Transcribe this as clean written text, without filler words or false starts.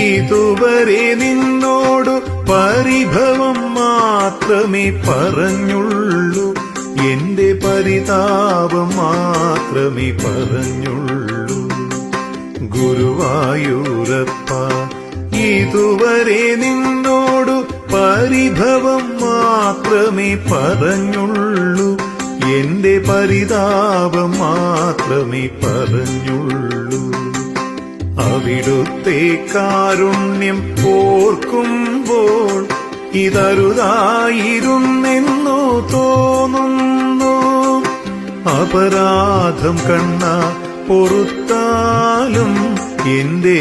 ഇതുവരെ നിന്നോടു പരിഭവം മാത്രമേ പറഞ്ഞുള്ളൂ, എന്റെ പരിതാപം മാത്രമേ പറഞ്ഞുള്ളൂ. ഗുരുവായൂരപ്പ, ഇതുവരെ നിന്നോടു പരിഭവം മാത്രമേ പറഞ്ഞുള്ളൂ, എന്റെ പരിതാപം മാത്രമേ പറഞ്ഞുള്ളൂ. അവിടുത്തെ കാരുണ്യം ഓർക്കുമ്പോൾ ഇതരുതായിരുന്നെന്നോ തോന്നുന്നു. അപരാധം കണ്ണ പൊറുത്താലും എന്റെ